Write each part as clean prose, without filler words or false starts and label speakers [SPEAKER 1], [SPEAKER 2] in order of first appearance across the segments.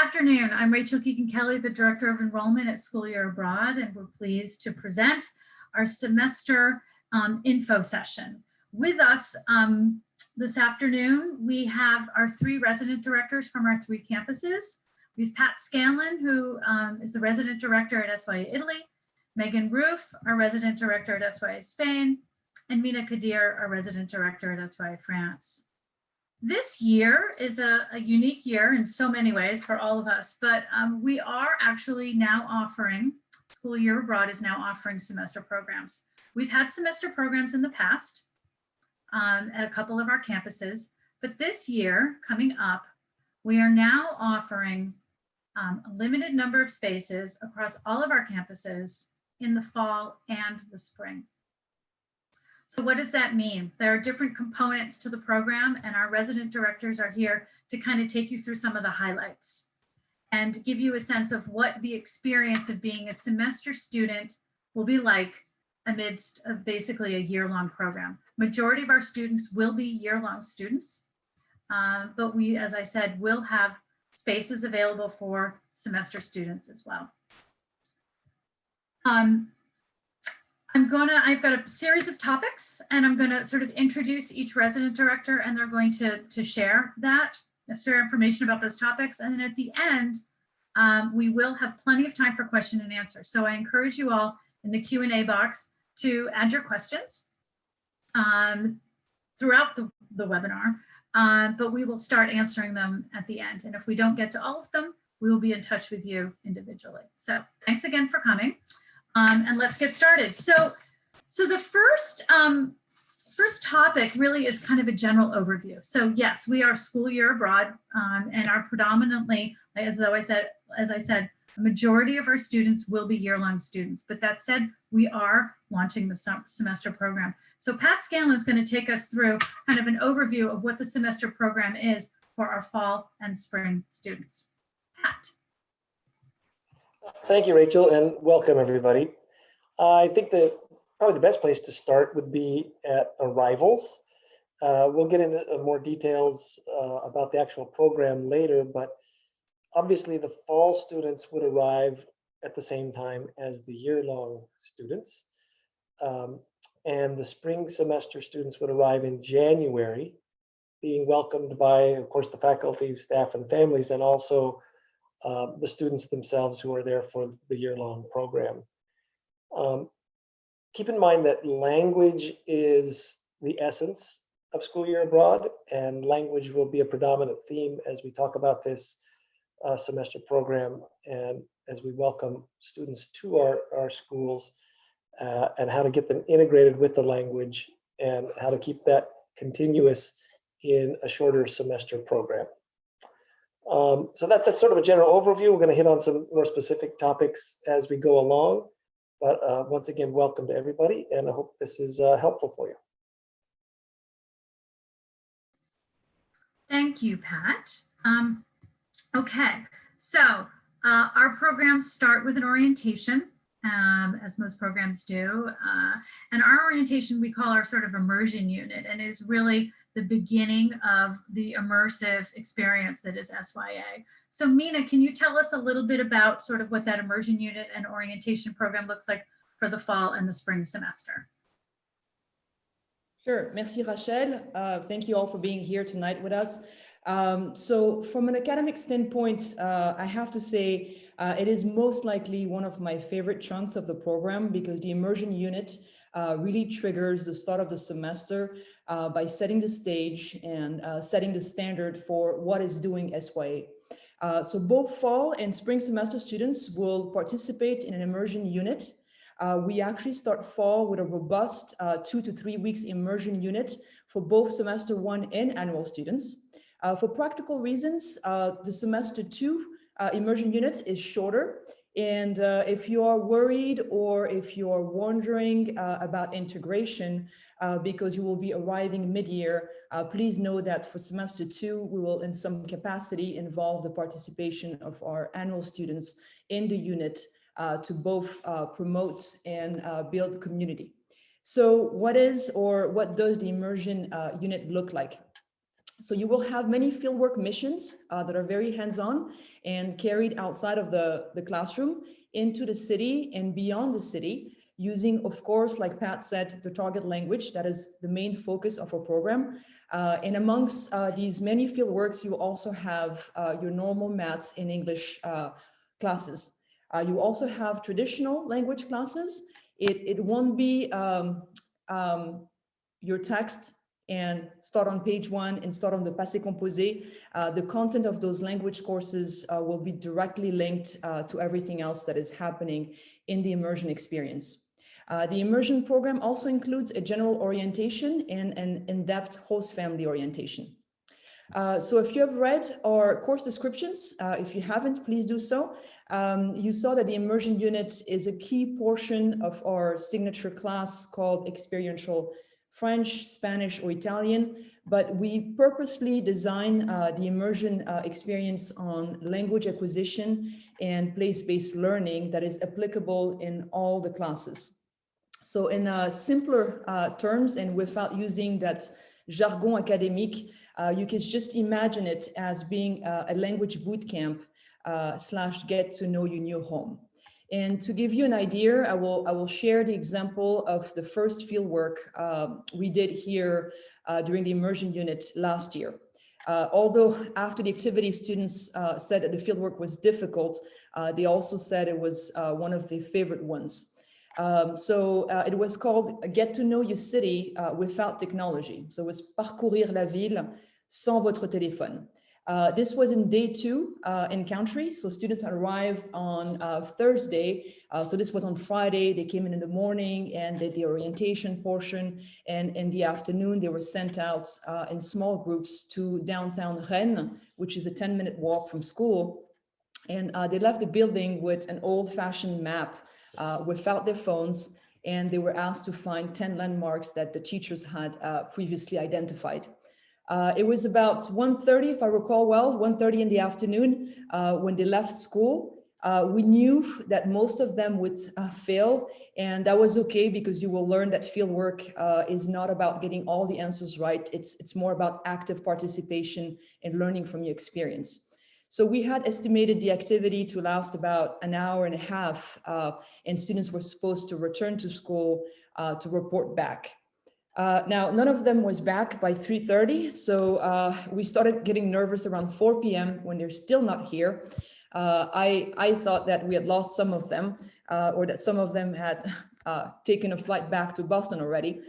[SPEAKER 1] afternoon. I'm Rachel Keegan-Kelly, the Director of Enrollment at School Year Abroad, and we're pleased to present our semester info session. With us this afternoon, we have our 3 resident directors from our 3 campuses. We have Pat Scanlon, who is the resident director at SYA Italy, Megan Roof, our resident director at SYA Spain, and Mina Kadir, our resident director at SYA France. This year is a unique year in so many ways for all of us, but we are actually now offering, School Year Abroad is now offering semester programs. We've had semester programs in the past at a couple of our campuses, but this year coming up, we are now offering a limited number of spaces across all of our campuses in the fall and the spring. So what does that mean? There are different components to the program, and our resident directors are here to kind of take you through some of the highlights and give you a sense of what the experience of being a semester student will be like amidst basically a year-long program. Majority of our students will be year-long students, but we, as I said, will have spaces available for semester students as well. I've got a series of topics, and I'm going to sort of introduce each resident director, and they're going to share information about those topics. And then at the end, we will have plenty of time for question and answer. So I encourage you all in the Q&A box to add your questions throughout the webinar, but we will start answering them at the end. And if we don't get to all of them, we will be in touch with you individually. So thanks again for coming. And let's get started. So the first topic really is kind of a general overview. So yes, we are School Year Abroad and are predominantly, as I said, a majority of our students will be year-long students. But that said, we are launching the semester program. So Pat Scanlon is going to take us through kind of an overview of what the semester program is for our fall and spring students. Pat.
[SPEAKER 2] Thank you, Rachel, and welcome everybody. I think that probably the best place to start would be at arrivals. We'll get into more details about the actual program later, but obviously the fall students would arrive at the same time as the year-long students. And the spring semester students would arrive in January, being welcomed by, of course, the faculty, staff, and families, and also the students themselves who are there for the year-long program. Keep in mind that language is the essence of School Year Abroad, and language will be a predominant theme as we talk about this semester program and as we welcome students to our schools and how to get them integrated with the language and how to keep that continuous in a shorter semester program. So that's sort of a general overview. We're going to hit on some more specific topics as we go along. But once again, welcome to everybody, and I hope this is helpful for you.
[SPEAKER 1] Thank you, Pat. Okay, so our programs start with an orientation, as most programs do. And our orientation we call our sort of immersion unit, and is really the beginning of the immersive experience that is SYA. So Mina, can you tell us a little bit about sort of what that immersion unit and orientation program looks like for the fall and the spring semester?
[SPEAKER 3] Sure, merci Rachel. Thank you all for being here tonight with us. So from an academic standpoint, I have to say it is most likely one of my favorite chunks of the program because the immersion unit really triggers the start of the semester by setting the stage and setting the standard for what is doing SYA. So both fall and spring semester students will participate in an immersion unit. We actually start fall with a robust 2 to 3 weeks immersion unit for both semester 1 and annual students. For practical reasons, the semester 2 immersion unit is shorter. And if you are worried or if you are wondering about integration because you will be arriving mid-year, please know that for semester 2, we will in some capacity involve the participation of our annual students in the unit to both promote and build community. So what does the immersion unit look like? So you will have many fieldwork missions that are very hands-on and carried outside of the classroom into the city and beyond the city, using, of course, like Pat said, the target language. That is the main focus of our program. And amongst these many fieldworks, you also have your normal maths and English classes. You also have traditional language classes. It won't be your text and start on page 1 and start on the passé composé. The content of those language courses will be directly linked to everything else that is happening in the immersion experience. The immersion program also includes a general orientation and an in-depth host family orientation. So if you have read our course descriptions, if you haven't, please do so. You saw that the immersion unit is a key portion of our signature class called Experiential French, Spanish, or Italian, but we purposely design the immersion experience on language acquisition and place-based learning that is applicable in all the classes. So in simpler terms and without using that jargon académique, you can just imagine it as being a language bootcamp / get to know your new home. And to give you an idea, I will share the example of the first fieldwork we did here during the immersion unit last year. Although after the activity, students said that the fieldwork was difficult, they also said it was one of their favorite ones. So it was called Get to Know Your City Without Technology. So it was Parcourir la ville sans votre téléphone. This was in day 2 in country. So students arrived on Thursday. So this was on Friday. They came in the morning and did the orientation portion. And in the afternoon, they were sent out in small groups to downtown Rennes, which is a 10-minute walk from school. And they left the building with an old-fashioned map without their phones. And they were asked to find 10 landmarks that the teachers had previously identified. It was about 1:30, if I recall well, 1:30 in the afternoon when they left school. We knew that most of them would fail, and that was okay because you will learn that fieldwork is not about getting all the answers right. It's more about active participation and learning from your experience. So we had estimated the activity to last about an hour and a half, and students were supposed to return to school to report back. Now, none of them was back by 3:30, so we started getting nervous around 4 p.m. when they're still not here. I thought that we had lost some of them, or that some of them had taken a flight back to Boston already.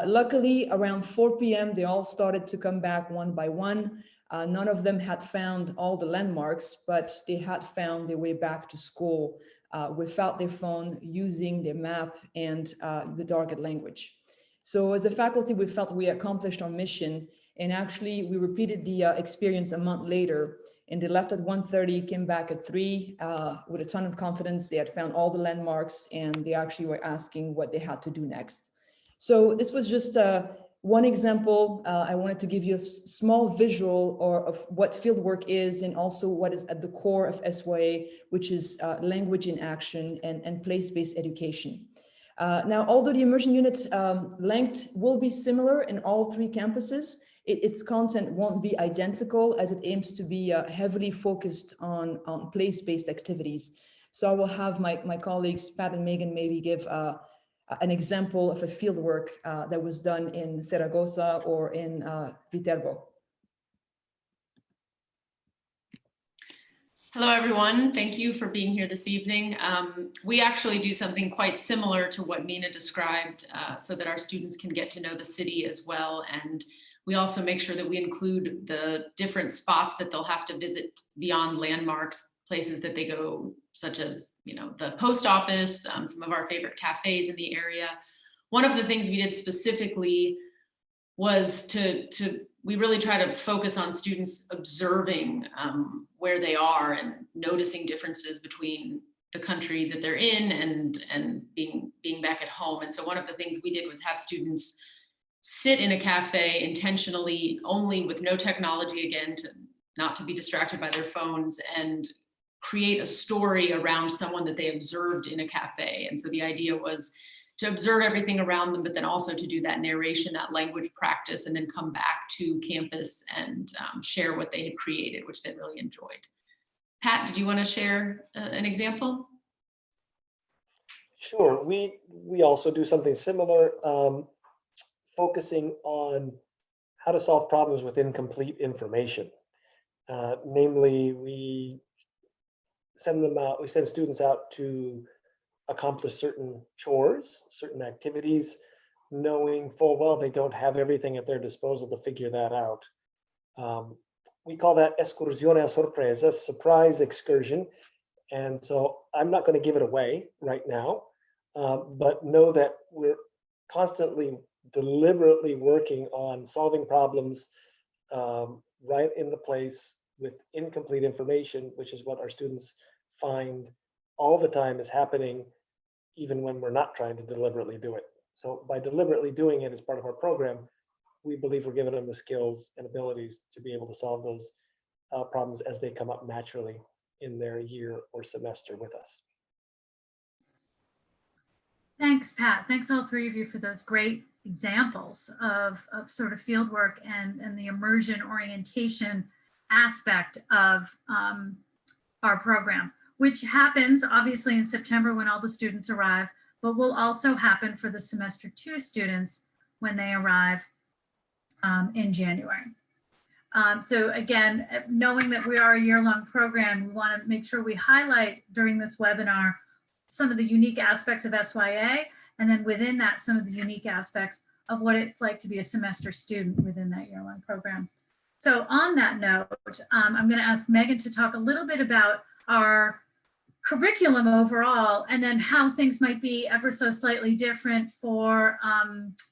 [SPEAKER 3] Luckily, around 4 p.m., they all started to come back one by one. None of them had found all the landmarks, but they had found their way back to school without their phone, using their map and the target language. So as a faculty, we felt we accomplished our mission, and actually we repeated the experience a month later, and they left at 1:30, came back at 3 with a ton of confidence. They had found all the landmarks, and they actually were asking what they had to do next. So this was just one example. I wanted to give you a small visual of what fieldwork is, and also what is at the core of SYA, which is language in action and place-based education. Now, although the immersion unit length will be similar in all 3 campuses, its content won't be identical, as it aims to be heavily focused on place-based activities. So I will have my colleagues, Pat and Megan, maybe give an example of a fieldwork that was done in Zaragoza or in Viterbo.
[SPEAKER 4] Hello, everyone. Thank you for being here this evening. We actually do something quite similar to what Mina described so that our students can get to know the city as well. And we also make sure that we include the different spots that they'll have to visit beyond landmarks, places that they go, such as, you know, the post office, some of our favorite cafes in the area. One of the things we did specifically was we really try to focus on students observing where they are and noticing differences between the country that they're in and being back at home. And so one of the things we did was have students sit in a cafe intentionally, only with no technology, again, not to be distracted by their phones, and create a story around someone that they observed in a cafe. And so the idea was to observe everything around them, but then also to do that narration, that language practice, and then come back to campus and share what they had created, which they really enjoyed. Pat, did you want to share an example?
[SPEAKER 2] Sure, we also do something similar, focusing on how to solve problems with incomplete information. Namely, we send students out to accomplish certain chores, certain activities, knowing full well they don't have everything at their disposal to figure that out. We call that escursione a sorpresa, surprise excursion. And so I'm not going to give it away right now, but know that we're constantly, deliberately working on solving problems right in the place with incomplete information, which is what our students find all the time is happening, even when we're not trying to deliberately do it. So by deliberately doing it as part of our program, we believe we're giving them the skills and abilities to be able to solve those problems as they come up naturally in their year or semester with us.
[SPEAKER 1] Thanks, Pat. Thanks all three of you for those great examples of sort of field work and the immersion orientation aspect of our program, which happens obviously in September when all the students arrive, but will also happen for the semester 2 students when they arrive in January. So again, knowing that we are a year-long program, we want to make sure we highlight during this webinar some of the unique aspects of SYA, and then within that, some of the unique aspects of what it's like to be a semester student within that year-long program. So on that note, I'm going to ask Megan to talk a little bit about our curriculum overall, and then how things might be ever so slightly different for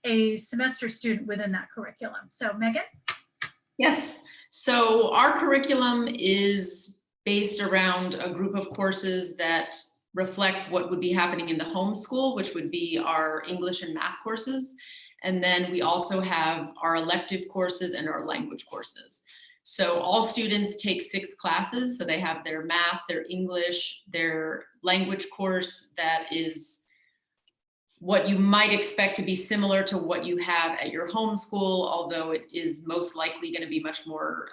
[SPEAKER 1] a semester student within that curriculum. So Megan?
[SPEAKER 4] Yes, so our curriculum is based around a group of courses that reflect what would be happening in the homeschool, which would be our English and math courses. And then we also have our elective courses and our language courses. So all students take 6 classes. So they have their math, their English, their language course that is what you might expect to be similar to what you have at your homeschool, although it is most likely going to be much more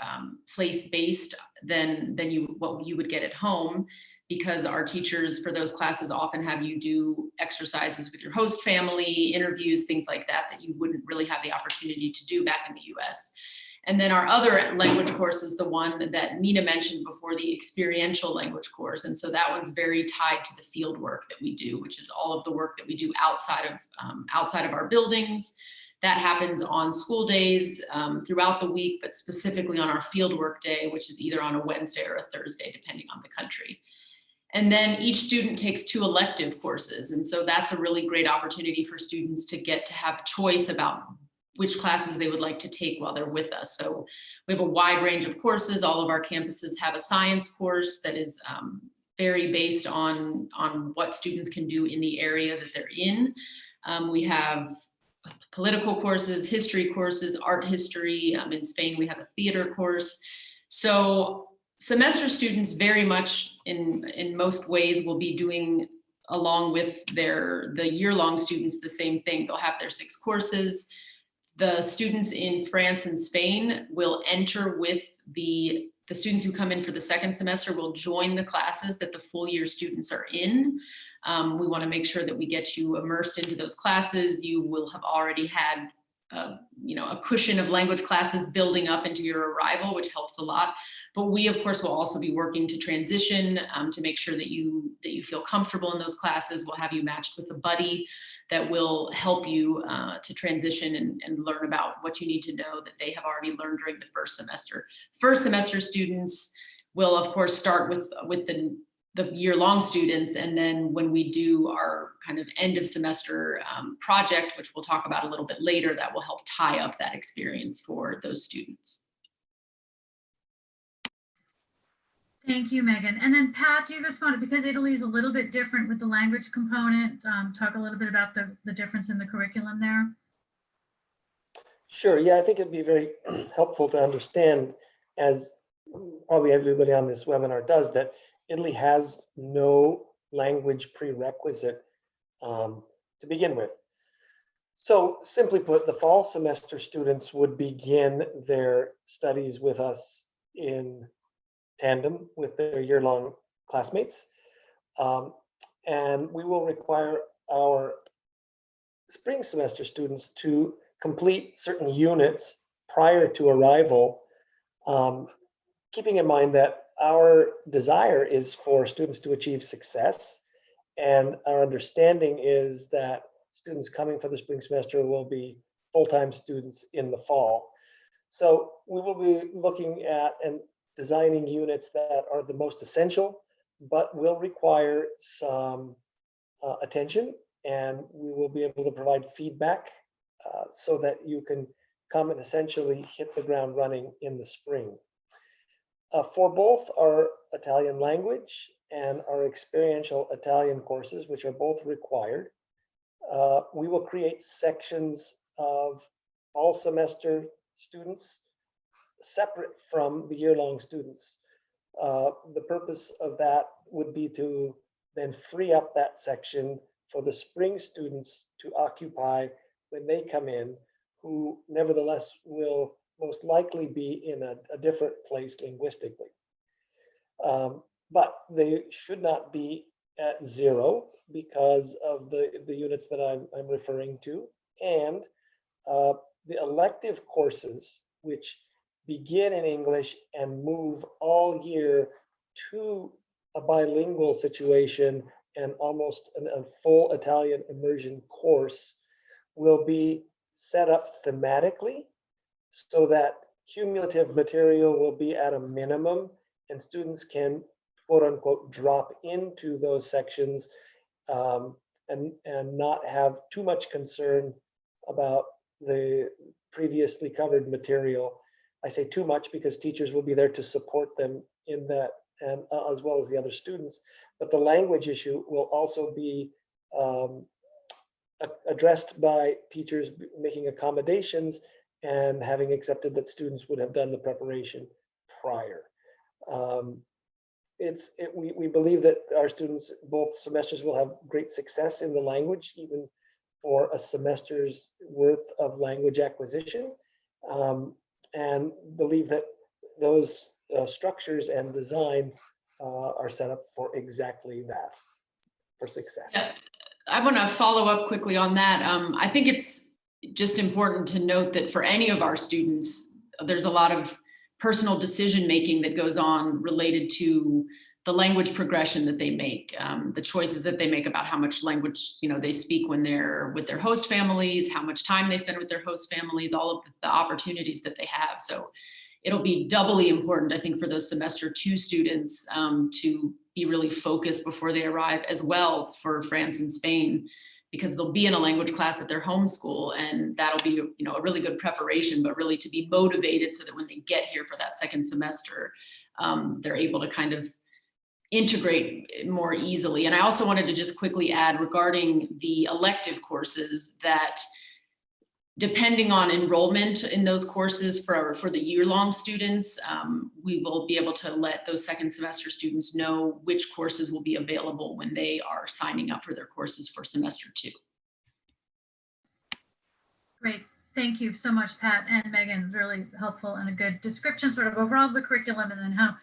[SPEAKER 4] place-based than what you would get at home, because our teachers for those classes often have you do exercises with your host family, interviews, things like that, that you wouldn't really have the opportunity to do back in the US. And then our other language course is the one that Mina mentioned before, the experiential language course. And so that one's very tied to the field work that we do, which is all of the work that we do outside of our buildings. That happens on school days throughout the week, but specifically on our field work day, which is either on a Wednesday or a Thursday, depending on the country. And then each student takes 2 elective courses. And so that's a really great opportunity for students to get to have choice about which classes they would like to take while they're with us. So we have a wide range of courses. All of our campuses have a science course that is very based on what students can do in the area that they're in. We have political courses, history courses, art history. In Spain, we have a theater course. So semester students very much in most ways will be doing, along with the year-long students, the same thing. They'll have their 6 courses. The students in France and Spain will enter with the students who come in for the 2nd semester will join the classes that the full year students are in. We want to make sure that we get you immersed into those classes. You will have already had a cushion of language classes building up into your arrival, which helps a lot. But we, of course, will also be working to transition to make sure that you feel comfortable in those classes. We'll have you matched with a buddy that will help you to transition and learn about what you need to know that they have already learned during the 1st semester. First semester students will, of course, start with the year-long students, and then when we do our kind of end of semester project, which we'll talk about a little bit later, that will help tie up that experience for those students.
[SPEAKER 1] Thank you, Megan. And then Pat, do you respond, because Italy is a little bit different with the language component, talk a little bit about the difference in the curriculum there?
[SPEAKER 2] Sure, yeah, I think it'd be very helpful to understand, as probably everybody on this webinar does, that Italy has no language prerequisite to begin with. So simply put, the fall semester students would begin their studies with us in tandem with their year-long classmates. And we will require our spring semester students to complete certain units prior to arrival, keeping in mind that our desire is for students to achieve success. And our understanding is that students coming for the spring semester will be full-time students in the fall. So we will be looking at and designing units that are the most essential, but will require some attention, and we will be able to provide feedback so that you can come and essentially hit the ground running in the spring. For both our Italian language and our experiential Italian courses, which are both required, we will create sections of fall semester students separate from the year-long students. The purpose of that would be to then free up that section for the spring students to occupy when they come in, who nevertheless will most likely be in a different place linguistically. But they should not be at zero because of the units that I'm referring to. And the elective courses, which begin in English and move all year to a bilingual situation and almost a full Italian immersion course, will be set up thematically so that cumulative material will be at a minimum and students can, quote unquote, drop into those sections and not have too much concern about the previously covered material. I say too much because teachers will be there to support them in that, and as well as the other students. But the language issue will also be addressed by teachers making accommodations and having accepted that students would have done the preparation prior. We believe that our students, both semesters, will have great success in the language, even for a semester's worth of language acquisition, and believe that those structures and design are set up for exactly that, for success.
[SPEAKER 4] Yeah. I want to follow up quickly on that. I think it's just important to note that for any of our students, there's a lot of personal decision making that goes on related to the language progression that they make, the choices that they make about how much language they speak when they're with their host families, how much time they spend with their host families, all of the opportunities that they have. So it'll be doubly important, I think, for those semester 2 students to be really focused before they arrive, as well for France and Spain, because they'll be in a language class at their home school, and that'll be a really good preparation, but really to be motivated so that when they get here for that second semester, they're able to kind of integrate more easily. And I also wanted to just quickly add regarding the elective courses that depending on enrollment in those courses for the year-long students, we will be able to let those second semester students know which courses will be available when they are signing up for their courses for semester 2.
[SPEAKER 1] Great. Thank you so much, Pat and Megan. Really helpful and a good description sort of overall of the curriculum, and then how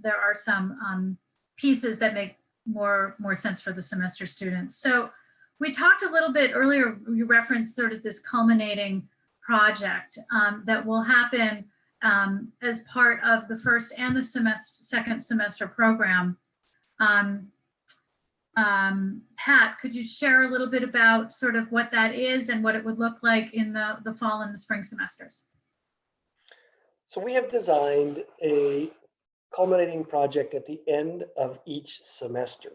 [SPEAKER 1] there are some pieces that make more sense for the semester students. So we talked a little bit earlier, you referenced sort of this culminating project that will happen as part of the first and the second semester program. Pat, could you share a little bit about sort of what that is and what it would look like in the fall and the spring semesters?
[SPEAKER 2] So we have designed a culminating project at the end of each semester.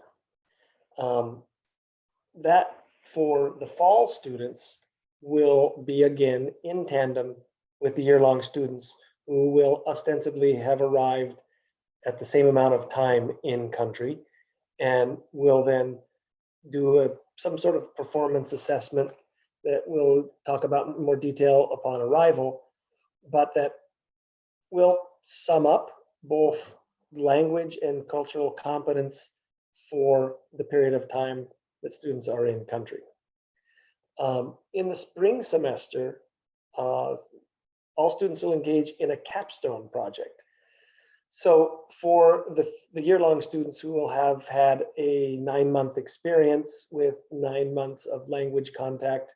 [SPEAKER 2] That for the fall students will be again in tandem with the year-long students who will ostensibly have arrived at the same amount of time in country, and will then do some sort of performance assessment that we'll talk about in more detail upon arrival, but that will sum up both language and cultural competence for the period of time that students are in country. In the spring semester, all students will engage in a capstone project. So for the year-long students who will have had a 9-month experience with 9 months of language contact,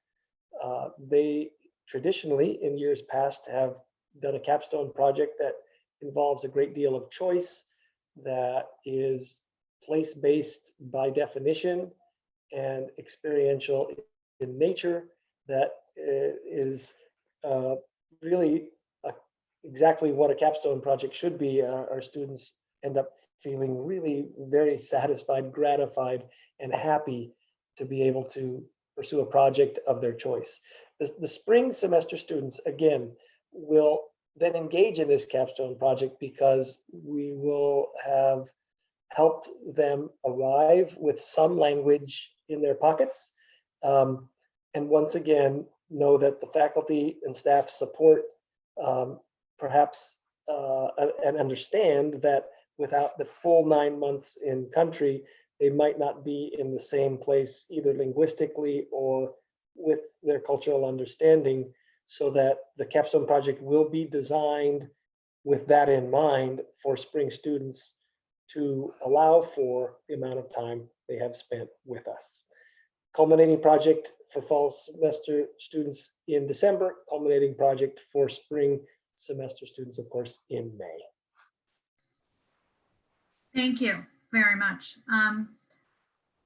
[SPEAKER 2] they traditionally in years past have done a capstone project that involves a great deal of choice, that is place-based by definition and experiential in nature, that is really exactly what a capstone project should be. Our students end up feeling really very satisfied, gratified, and happy to be able to pursue a project of their choice. The spring semester students, again, will then engage in this capstone project because we will have helped them arrive with some language in their pockets. And once again, know that the faculty and staff support perhaps and understand that without the full 9 months in country, they might not be in the same place either linguistically or with their cultural understanding, so that the capstone project will be designed with that in mind for spring students to allow for the amount of time they have spent with us. Culminating project for fall semester students in December, culminating project for spring semester students, of course, in May.
[SPEAKER 1] Thank you very much.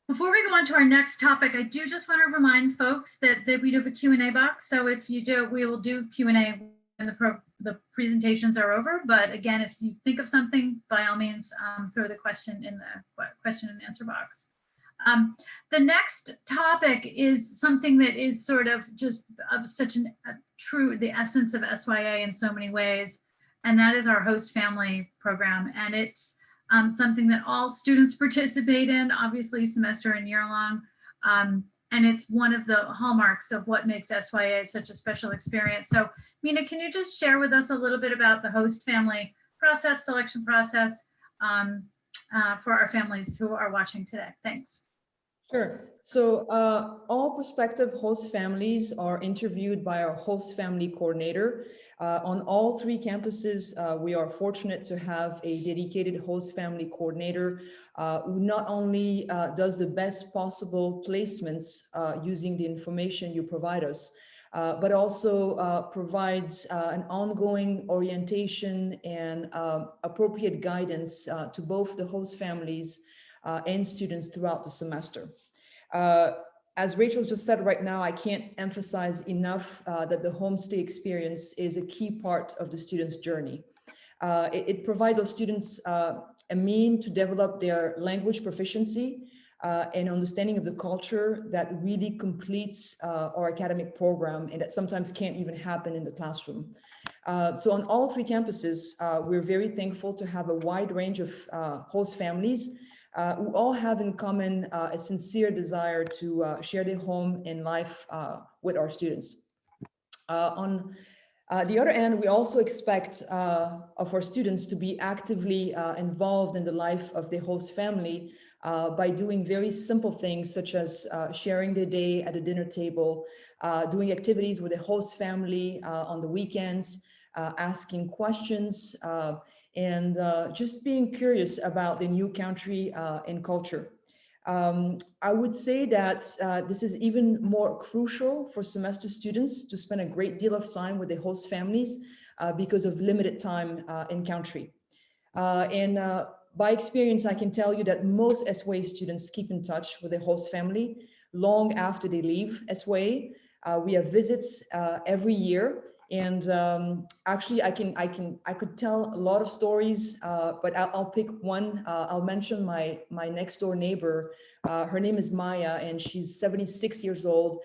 [SPEAKER 1] Before we go on to our next topic, I do just want to remind folks that we do have a Q&A box. So if you do, we will do Q&A when the presentations are over. But again, if you think of something, by all means, throw the question in the question and answer box. The next topic is something that is sort of just of such a true, the essence of SYA in so many ways, and that is our host family program. And it's something that all students participate in, obviously semester and year long. And it's one of the hallmarks of what makes SYA such a special experience. So Mina, can you just share with us a little bit about the host family process, selection process for our families who are watching today? Thanks.
[SPEAKER 3] Sure. So all prospective host families are interviewed by our host family coordinator. On all 3 campuses, we are fortunate to have a dedicated host family coordinator who not only does the best possible placements using the information you provide us, but also provides an ongoing orientation and appropriate guidance to both the host families and students throughout the semester. As Rachel just said right now, I can't emphasize enough that the homestay experience is a key part of the student's journey. It provides our students a means to develop their language proficiency and understanding of the culture that really completes our academic program, and that sometimes can't even happen in the classroom. So on all 3 campuses, we're very thankful to have a wide range of host families who all have in common a sincere desire to share their home and life with our students. On the other end, we also expect of our students to be actively involved in the life of their host family by doing very simple things such as sharing their day at the dinner table, doing activities with the host family on the weekends, asking questions, and just being curious about the new country and culture. I would say that this is even more crucial for semester students to spend a great deal of time with the host families because of limited time in country. By experience, I can tell you that most SYA students keep in touch with their host family long after they leave SYA. We have visits every year. And actually, I could tell a lot of stories, but I'll pick one. I'll mention my next door neighbor. Her name is Maya, and she's 76 years old.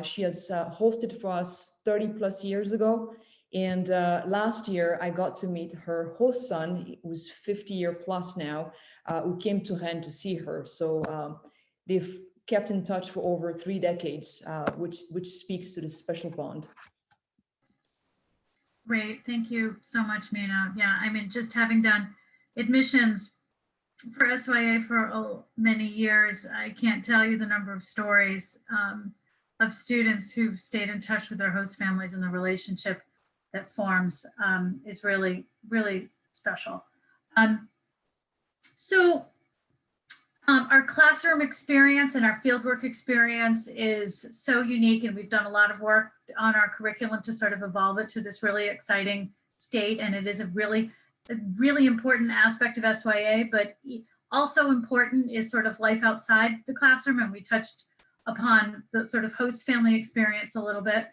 [SPEAKER 3] She has hosted for us 30 plus years ago. And last year, I got to meet her host son, who's 50 year plus now, who came to Rennes to see her. So they've kept in touch for over 3 decades, which speaks to this special bond.
[SPEAKER 1] Great, thank you so much, Mina. Yeah, I mean, just having done admissions for SYA for many years, I can't tell you the number of stories of students who've stayed in touch with their host families, and the relationship that forms is really, really special. Our classroom experience and our fieldwork experience is so unique, and we've done a lot of work on our curriculum to sort of evolve it to this really exciting state. And it is a really important aspect of SYA, but also important is sort of life outside the classroom. And we touched upon the sort of host family experience a little bit.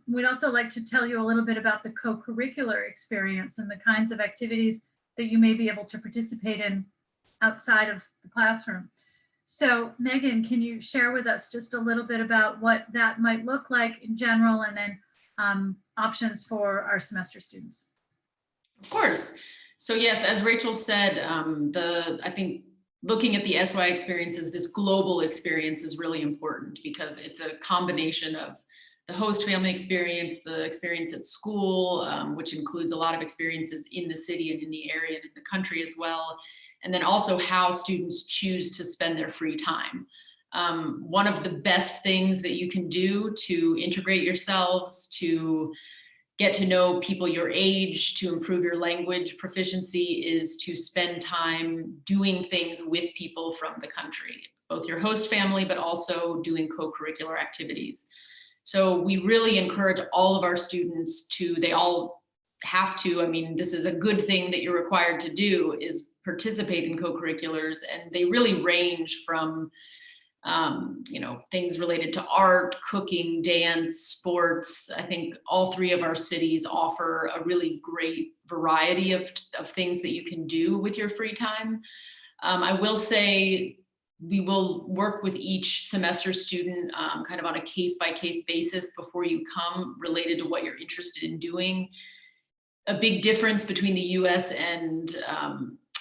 [SPEAKER 1] We'd also like to tell you a little bit about the co-curricular experience and the kinds of activities that you may be able to participate in outside of the classroom. So Megan, can you share with us just a little bit about what that might look like in general, and then options for our semester students?
[SPEAKER 4] Of course. So yes, as Rachel said, I think looking at the SYA experiences, this global experience is really important because it's a combination of the host family experience, the experience at school, which includes a lot of experiences in the city and in the area and in the country as well. And then also how students choose to spend their free time. One of the best things that you can do to integrate yourselves, to get to know people your age, to improve your language proficiency, is to spend time doing things with people from the country, both your host family, but also doing co-curricular activities. So we really encourage all of our students to, they all have to, I mean, this is a good thing that you're required to do, is participate in co-curriculars. And they really range from, you know, things related to art, cooking, dance, sports. I think all three of our cities offer a really great variety of things that you can do with your free time. I will say, we will work with each semester student kind of on a case-by-case basis before you come, related to what you're interested in doing. A big difference between the US and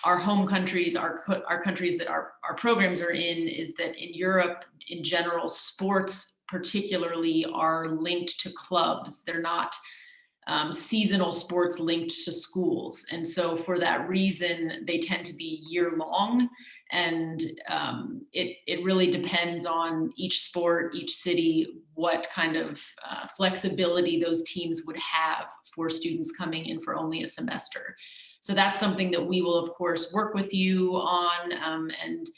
[SPEAKER 4] our home countries, our countries that our programs are in, is that in Europe, in general, sports particularly are linked to clubs. They're not seasonal sports linked to schools. And so for that reason, they tend to be year-long. And it really depends on each sport, each city, what kind of flexibility those teams would have for students coming in for only a semester. So that's something that we will, of course, work with you on. And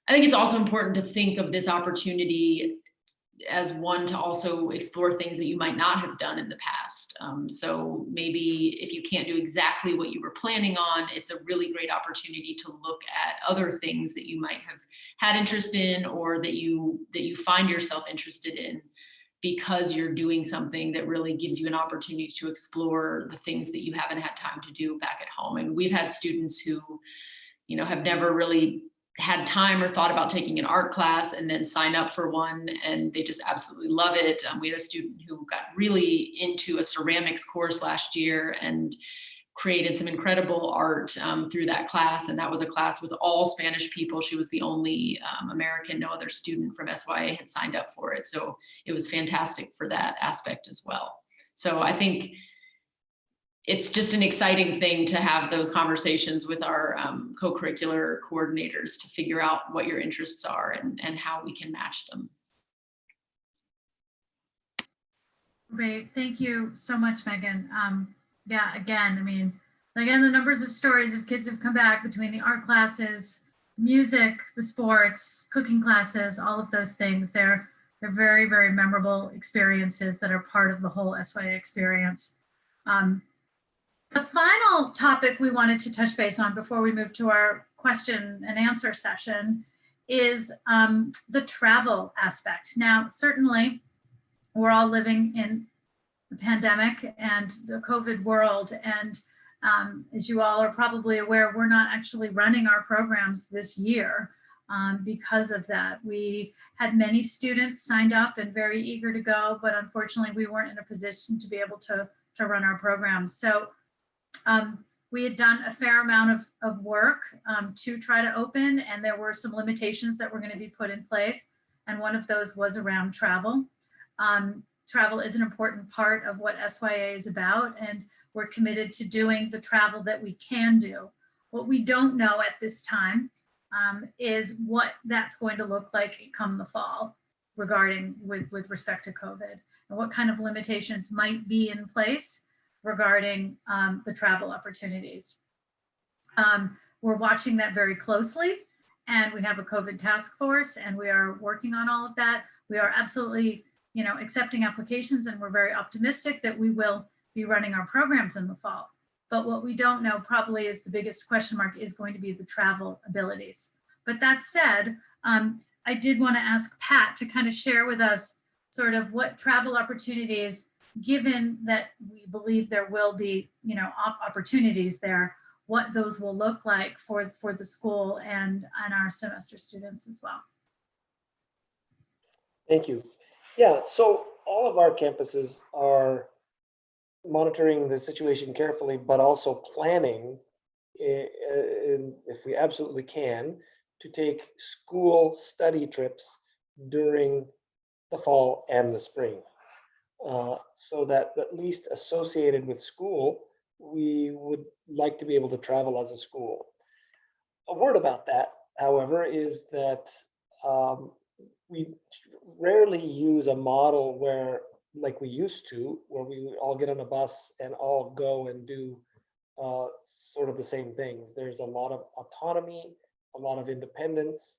[SPEAKER 4] I think it's also important to think of this opportunity as one to also explore things that you might not have done in the past. So maybe if you can't do exactly what you were planning on, it's a really great opportunity to look at other things that you might have had interest in, or that you find yourself interested in, because you're doing something that really gives you an opportunity to explore the things that you haven't had time to do back at home. And we've had students who, you know, have never really had time or thought about taking an art class, and then sign up for one, and they just absolutely love it. We had a student who got really into a ceramics course last year and created some incredible art through that class. And that was a class with all Spanish people. She was the only American. No other student from SYA had signed up for it. So it was fantastic for that aspect as well. So I think it's just an exciting thing to have those conversations with our co-curricular coordinators to figure out what your interests are and how we can match them.
[SPEAKER 1] Great, thank you so much, Megan. Yeah, again, I mean, again, the numbers of stories of kids who've come back between the art classes, music, the sports, cooking classes, all of those things, they're very, very memorable experiences that are part of the whole SYA experience. The final topic we wanted to touch base on before we move to our question and answer session is the travel aspect. Now, certainly, we're all living in the pandemic and the COVID world. And as you all are probably aware, we're not actually running our programs this year because of that. We had many students signed up and very eager to go, but unfortunately, we weren't in a position to be able to run our programs. So we had done a fair amount of work to try to open, and there were some limitations that were going to be put in place. And one of those was around travel. Travel is an important part of what SYA is about, and we're committed to doing the travel that we can do. What we don't know at this time is what that's going to look like come the fall. regarding with respect to COVID, and what kind of limitations might be in place regarding the travel opportunities. We're watching that very closely, and we have a COVID task force, and we are working on all of that. We are absolutely, accepting applications, and we're very optimistic that we will be running our programs in the fall. But what we don't know probably is the biggest question mark is going to be the travel abilities. But that said, I did want to ask Pat to kind of share with us sort of what travel opportunities, given that we believe there will be, opportunities there, what those will look like for the school and our semester students as well.
[SPEAKER 2] Thank you. Yeah, so all of our campuses are monitoring the situation carefully, but also planning, if we absolutely can, to take school study trips during the fall and the spring, so that at least associated with school, we would like to be able to travel as a school. A word about that, however, is that we rarely use a model where, like we used to, where we all get on a bus and all go and do sort of the same things. There's a lot of autonomy, a lot of independence,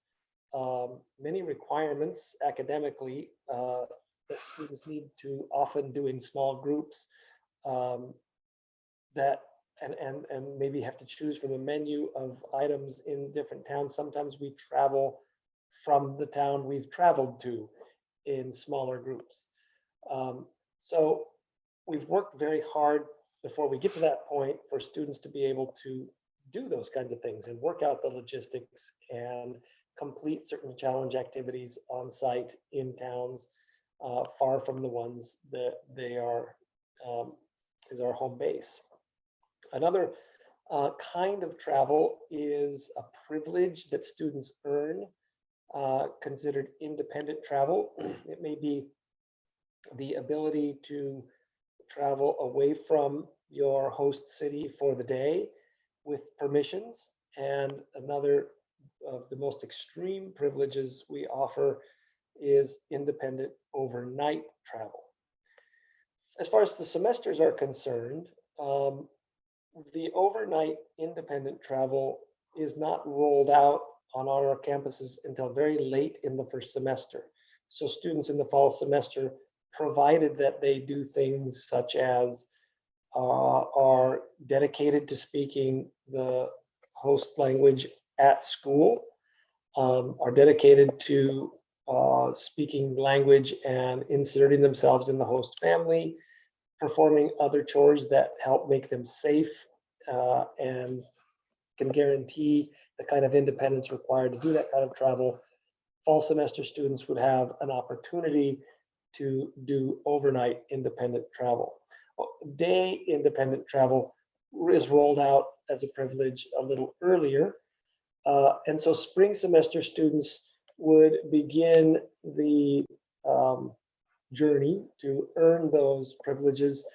[SPEAKER 2] many requirements academically that students need to often do in small groups, that and maybe have to choose from a menu of items in different towns. Sometimes we travel from the town we've traveled to in smaller groups. So we've worked very hard before we get to that point for students to be able to do those kinds of things and work out the logistics and complete certain challenge activities on site in towns far from the ones that they are is our home base. Another kind of travel is a privilege that students earn, considered independent travel. It may be the ability to travel away from your host city for the day with permissions. And another of the most extreme privileges we offer is independent overnight travel. As far as the semesters are concerned, the overnight independent travel is not rolled out on our campuses until very late in the first semester. So students in the fall semester, provided that they do things such as are dedicated to speaking the host language at school, are dedicated to speaking language and inserting themselves in the host family, performing other chores that help make them safe and can guarantee the kind of independence required to do that kind of travel. Fall semester students would have an opportunity to do overnight independent travel. Day independent travel is rolled out as a privilege a little earlier. And so spring semester students would begin the journey to earn those privileges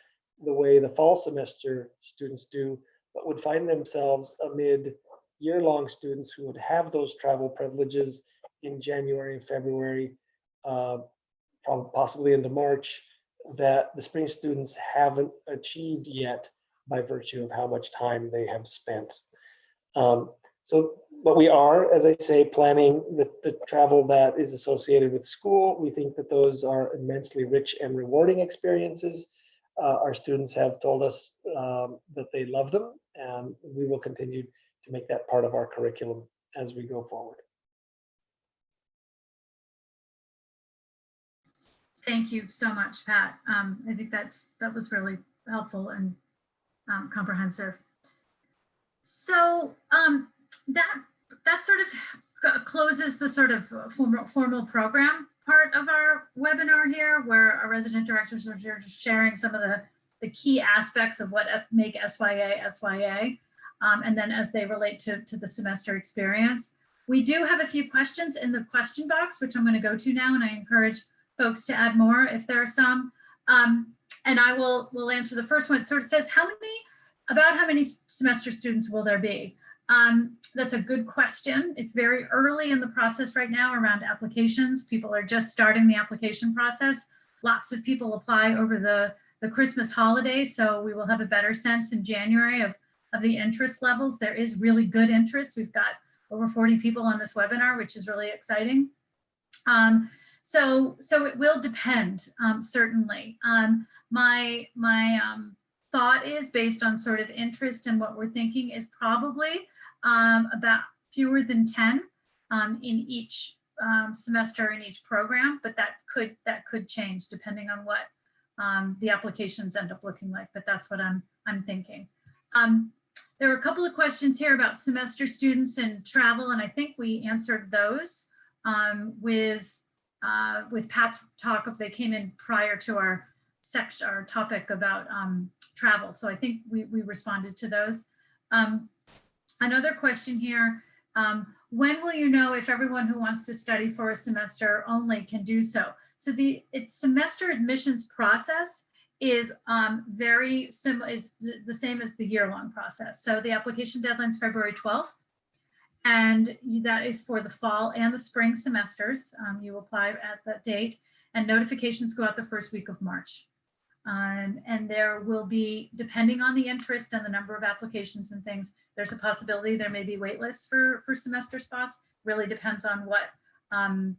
[SPEAKER 2] the way the fall semester students do, but would find themselves amid year-long students who would have those travel privileges in January and February, possibly into March, that the spring students haven't achieved yet by virtue of how much time they have spent. But we are, as I say, planning the travel that is associated with school. We think that those are immensely rich and rewarding experiences. Our students have told us that they love them, and we will continue to make that part of our curriculum as we go forward.
[SPEAKER 1] Thank you so much, Pat. I think that was really helpful and comprehensive. So that sort of closes the sort of formal program part of our webinar here, where our resident directors are just sharing some of the key aspects of what make SYA, and then as they relate to the semester experience. We do have a few questions in the question box, which I'm going to go to now, and I encourage folks to add more if there are some. And I will answer the first one. It sort of says, about how many semester students will there be? That's a good question. It's very early in the process right now around applications. People are just starting the application process. Lots of people apply over the Christmas holidays, so we will have a better sense in January of the interest levels. There is really good interest. We've got over 40 people on this webinar, which is really exciting. So it will depend, certainly. My thought is, based on sort of interest and what we're thinking, is probably about fewer than 10 in each semester in each program, but that could change depending on what the applications end up looking like. But that's what I'm thinking. There are a couple of questions here about semester students and travel, and I think we answered those with Pat's talk. They came in prior to our topic about travel, so I think we responded to those. Another question here, when will you know if everyone who wants to study for a semester only can do so? So the semester admissions process is very similar, it's the same as the year-long process. So the application deadline is February 12th, and that is for the fall and the spring semesters. You apply at that date, and notifications go out the first week of March. And there will be, depending on the interest and the number of applications and things, there's a possibility there may be wait lists for semester spots. Really depends on what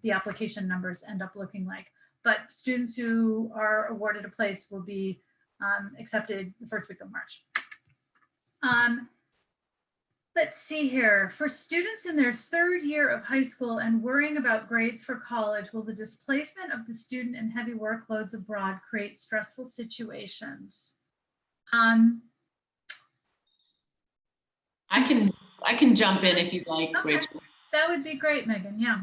[SPEAKER 1] the application numbers end up looking like. But students who are awarded a place will be accepted the first week of March. Let's see here. For students in their third year of high school and worrying about grades for college, will the displacement of the student and heavy workloads abroad create stressful situations?
[SPEAKER 4] I can jump in if you'd like,
[SPEAKER 1] okay.
[SPEAKER 4] Rachel.
[SPEAKER 1] That would be great, Megan. Yeah.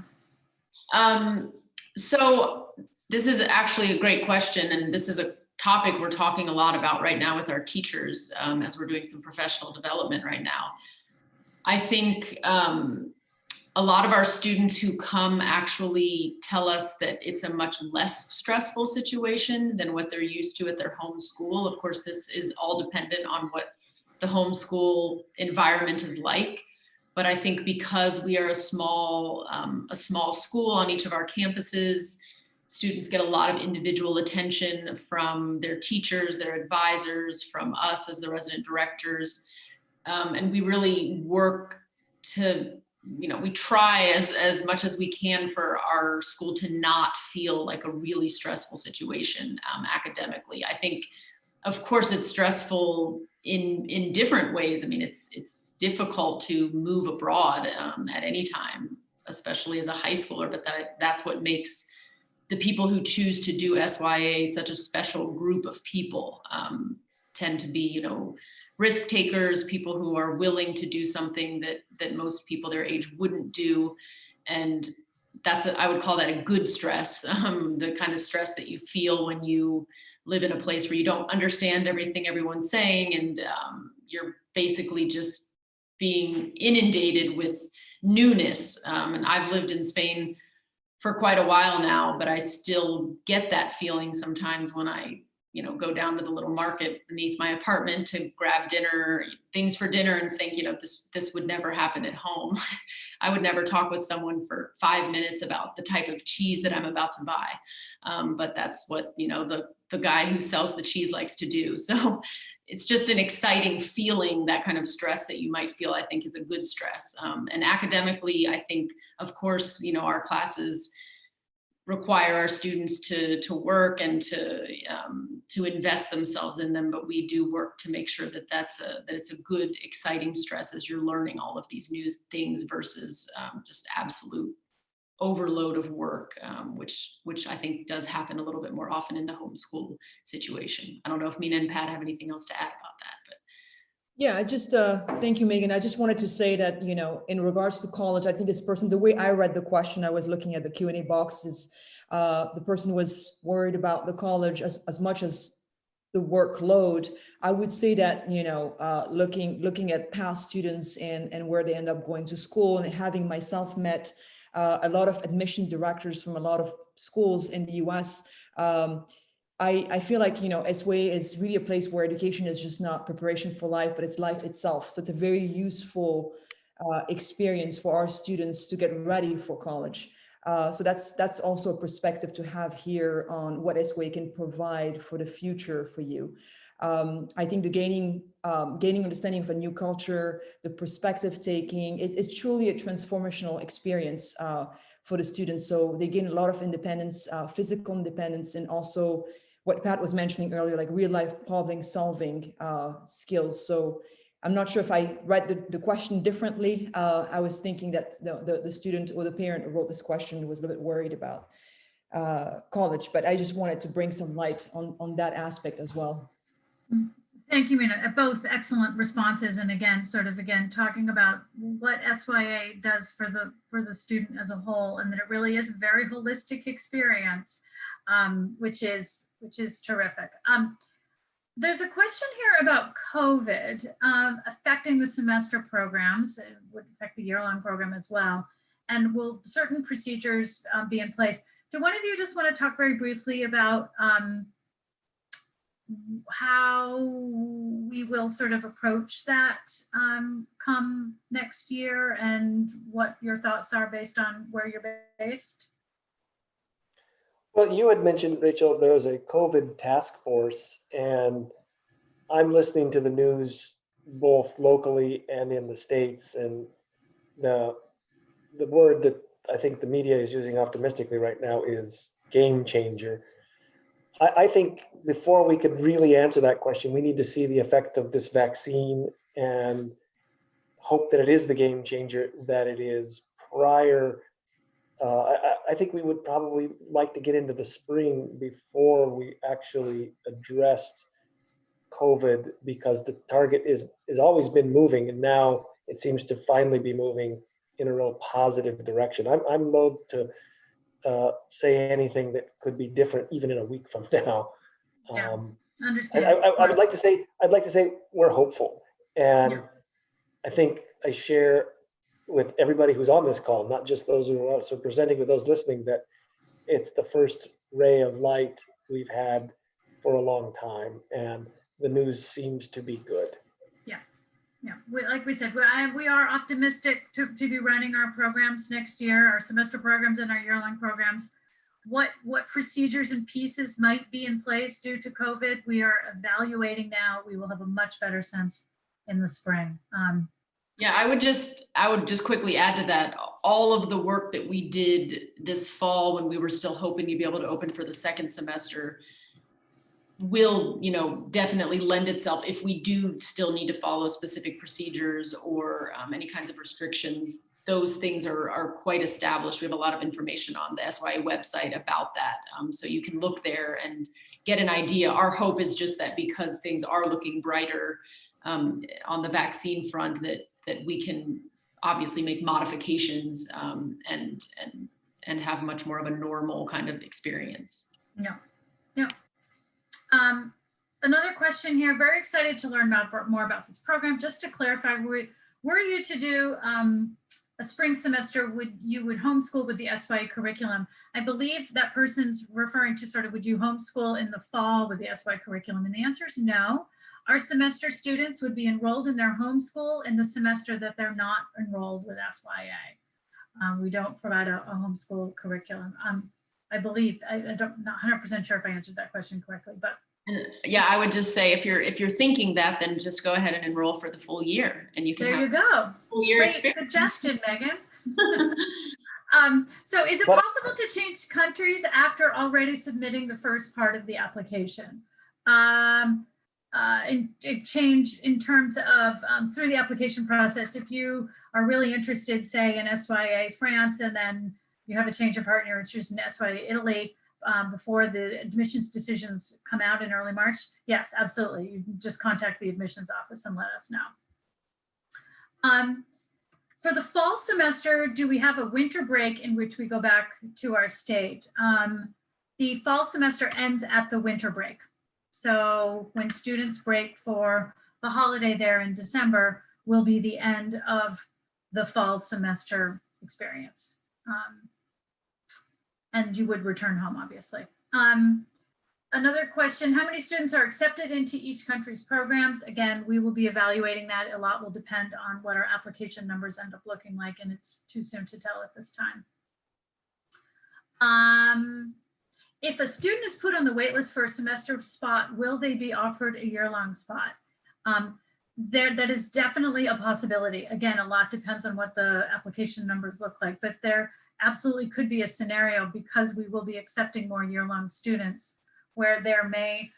[SPEAKER 4] So this is actually a great question, and this is a topic we're talking a lot about right now with our teachers as we're doing some professional development right now. I think a lot of our students who come actually tell us that it's a much less stressful situation than what they're used to at their home school. Of course, this is all dependent on what the homeschool environment is like. But I think because we are a small school on each of our campuses, students get a lot of individual attention from their teachers, their advisors, from us as the resident directors. And we really work to, we try as much as we can for our school to not feel like a really stressful situation academically. I think, of course, it's stressful in different ways. I mean, it's difficult to move abroad at any time, especially as a high schooler, but that's what makes the people who choose to do SYA such a special group of people. Tend to be, risk takers, people who are willing to do something that most people their age wouldn't do. And I would call that a good stress, the kind of stress that you feel when you live in a place where you don't understand everything everyone's saying, and you're basically just being inundated with newness. And I've lived in Spain for quite a while now, but I still get that feeling sometimes when I go down to the little market beneath my apartment to grab things for dinner, and think, this would never happen at home. I would never talk with someone for 5 minutes about the type of cheese that I'm about to buy. But that's what, the guy who sells the cheese likes to do. So it's just an exciting feeling. That kind of stress that you might feel, I think, is a good stress. And academically, I think, of course, our classes require our students to work and to invest themselves in them, but we do work to make sure that it's a good, exciting stress as you're learning all of these new things versus just absolute overload of work, which I think does happen a little bit more often in the homeschool situation. I don't know if Mina and Pat have anything else to add about that, but.
[SPEAKER 3] Yeah, I just, thank you, Megan. I just wanted to say that, in regards to college, I think the way I read the question, I was looking at the Q&A box, is the person was worried about the college as much as the workload. I would say that, looking at past students and where they end up going to school, and having myself met a lot of admission directors from a lot of schools in the US, I feel like, SYA is really a place where education is just not preparation for life, but it's life itself. So it's a very useful experience for our students to get ready for college. So that's also a perspective to have here on what SYA can provide for the future for you. I think the gaining understanding of a new culture, the perspective taking, it's truly a transformational experience for the students. So they gain a lot of independence, physical independence, and also what Pat was mentioning earlier, like real life problem solving skills. So I'm not sure if I read the question differently. I was thinking that the student or the parent who wrote this question was a little bit worried about college, but I just wanted to bring some light on that aspect as well.
[SPEAKER 1] Thank you, Mina. Both excellent responses, and again, talking about what SYA does for the student as a whole, and that it really is a very holistic experience, which is terrific. There's a question here about COVID affecting the semester programs. It would affect the year-long program as well. And will certain procedures be in place? Do one of you just want to talk very briefly about how we will sort of approach that come next year, and what your thoughts are based on where you're based?
[SPEAKER 2] Well, you had mentioned, Rachel, there was a COVID task force, and I'm listening to the news both locally and in the States, and the word that I think the media is using optimistically right now is game changer. I think before we could really answer that question, we need to see the effect of this vaccine and hope that it is the game changer that it is prior. I think we would probably like to get into the spring before we actually addressed COVID, because the target is always been moving, and now it seems to finally be moving in a real positive direction. I'm loath to say anything that could be different even in a week from now.
[SPEAKER 1] Yeah, understand.
[SPEAKER 2] I would like to say, we're hopeful. And yeah. I think I share with everybody who's on this call, not just those who are also presenting, with those listening, that it's the first ray of light we've had for a long time. And the news seems to be good.
[SPEAKER 1] Yeah, like we said, we are optimistic to be running our programs next year, our semester programs and our year-long programs. What procedures and pieces might be in place due to COVID, we are evaluating now. We will have a much better sense in the spring.
[SPEAKER 4] Yeah, I would just quickly add to that, all of the work that we did this fall when we were still hoping to be able to open for the second semester will, definitely lend itself, if we do still need to follow specific procedures or any kinds of restrictions. Those things are quite established. We have a lot of information on the SYA website about that. So you can look there and get an idea. Our hope is just that because things are looking brighter on the vaccine front, that we can obviously make modifications and have much more of a normal kind of experience.
[SPEAKER 1] Yeah. Another question here, very excited to learn more about this program. Just to clarify, were you to do a spring semester, you would homeschool with the SYA curriculum? I believe that person's referring to sort of, would you homeschool in the fall with the SYA curriculum? And the answer is no. Our semester students would be enrolled in their homeschool in the semester that they're not enrolled with SYA. We don't provide a homeschool curriculum. I believe, I'm not 100% sure if I answered that question correctly, but.
[SPEAKER 4] Yeah, I would just say, if you're thinking that, then just go ahead and enroll for the full year, and you can.
[SPEAKER 1] There you go.
[SPEAKER 4] Full year
[SPEAKER 1] Great
[SPEAKER 4] experience.
[SPEAKER 1] suggestion, Megan. So is it possible to change countries after already submitting the first part of the application? Change in terms of through the application process, if you are really interested, say, in SYA France, and then you have a change of heart and you're interested in SYA Italy before the admissions decisions come out in early March, yes, absolutely. You can just contact the admissions office and let us know. For the fall semester, do we have a winter break in which we go back to our state? The fall semester ends at the winter break. So when students break for the holiday there in December will be the end of the fall semester experience. And you would return home, obviously. Another question, how many students are accepted into each country's programs? Again, we will be evaluating that. A lot will depend on what our application numbers end up looking like, and it's too soon to tell at this time. If a student is put on the wait list for a semester spot, will they be offered a year-long spot? That is definitely a possibility. Again, a lot depends on what the application numbers look like, but there absolutely could be a scenario, because we will be accepting more year-long students, where there may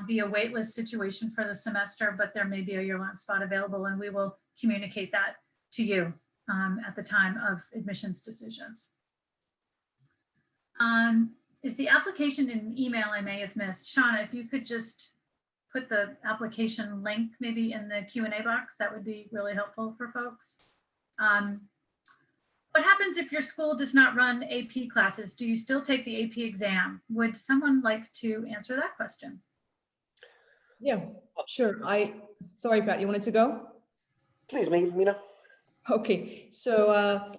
[SPEAKER 1] be a waitlist situation for the semester, but there may be a year-long spot available, and we will communicate that to you at the time of admissions decisions. Is the application in an email I may have missed? Shauna, if you could just put the application link maybe in the Q&A box, that would be really helpful for folks. What happens if your school does not run AP classes? Do you still take the AP exam? Would someone like to answer that question?
[SPEAKER 3] Yeah, sure. Sorry, Pat, you wanted to go?
[SPEAKER 2] Please, Mina.
[SPEAKER 3] Okay, so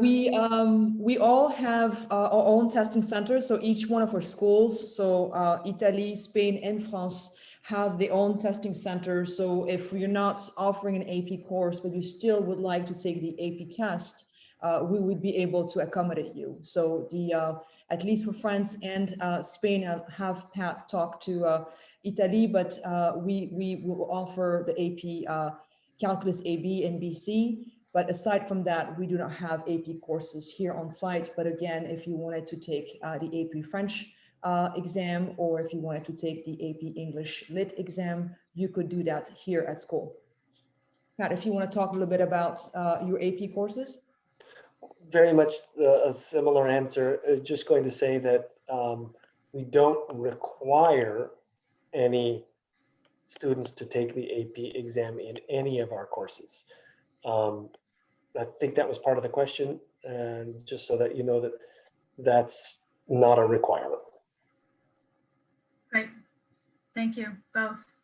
[SPEAKER 3] we all have our own testing centers. So each one of our schools, so Italy, Spain, and France have their own testing centers. So if you're not offering an AP course, but you still would like to take the AP test, we would be able to accommodate you. So at least for France and Spain, I have Pat talked to Italy, but we will offer the AP Calculus AB and BC. But aside from that, we do not have AP courses here on site. But again, if you wanted to take the AP French exam, or if you wanted to take the AP English Lit exam, you could do that here at school. Pat, if you want to talk a little bit about your AP courses.
[SPEAKER 2] Very much a similar answer. Just going to say that we don't require any students to take the AP exam in any of our courses. I think that was part of the question, and just so that you know that that's not a requirement.
[SPEAKER 1] Great, thank you both.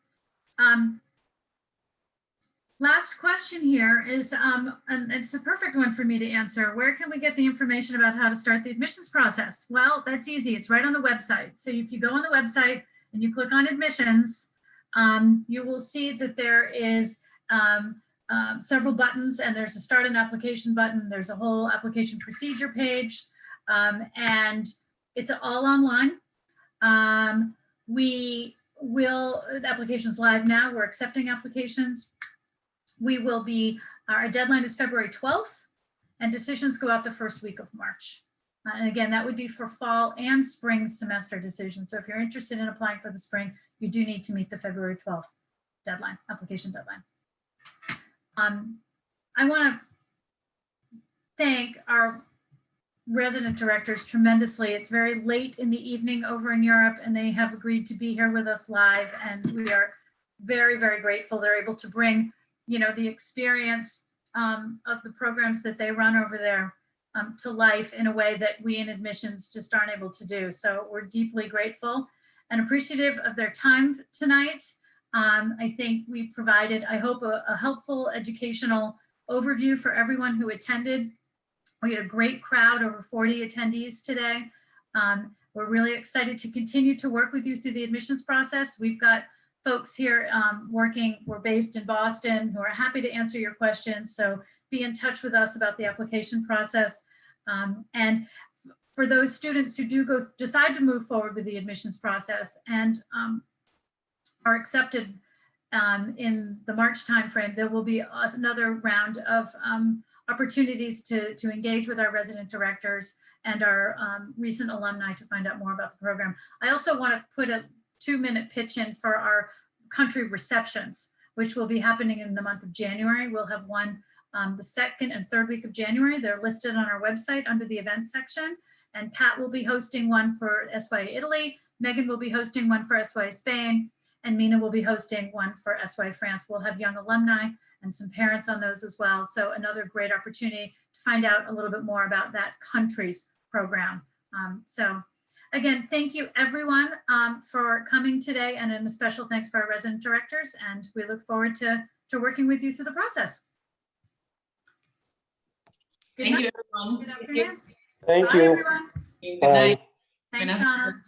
[SPEAKER 1] Last question here is, and it's a perfect one for me to answer. Where can we get the information about how to start the admissions process? Well, that's easy. It's right on the website. So if you go on the website and you click on admissions, you will see that there is several buttons, and there's a start an application button. There's a whole application procedure page, and it's all online. The application's live now. We're accepting applications. Our deadline is February 12th, and decisions go out the first week of March. And again, that would be for fall and spring semester decisions. So if you're interested in applying for the spring, you do need to meet the February 12th deadline, application deadline. I want to thank our resident directors tremendously. It's very late in the evening over in Europe, and they have agreed to be here with us live, and we are very, very grateful. They're able to bring, the experience of the programs that they run over there to life in a way that we in admissions just aren't able to do. So we're deeply grateful and appreciative of their time tonight. I think we provided, I hope, a helpful educational overview for everyone who attended. We had a great crowd, over 40 attendees today. We're really excited to continue to work with you through the admissions process. We've got folks here we're based in Boston, who are happy to answer your questions. So be in touch with us about the application process. And for those students who do decide to move forward with the admissions process and are accepted in the March timeframe, there will be another round of opportunities to engage with our resident directors and our recent alumni to find out more about the program. I also want to put a 2-minute pitch in for our country receptions, which will be happening in the month of January. We'll have one the 2nd and 3rd week of January. They're listed on our website under the events section. And Pat will be hosting one for SY Italy. Megan will be hosting one for SY Spain. And Mina will be hosting one for SY France. We'll have young alumni and some parents on those as well. So another great opportunity to find out a little bit more about that country's program. So again, thank you everyone for coming today, and a special thanks for our resident directors. And we look forward to working with you through the process. Good
[SPEAKER 4] Thank
[SPEAKER 1] night.
[SPEAKER 4] you, everyone.
[SPEAKER 1] Good afternoon.
[SPEAKER 2] Thank
[SPEAKER 1] Bye,
[SPEAKER 2] you.
[SPEAKER 1] everyone.
[SPEAKER 4] Good
[SPEAKER 2] Bye.
[SPEAKER 4] night.
[SPEAKER 1] Thanks, Shauna.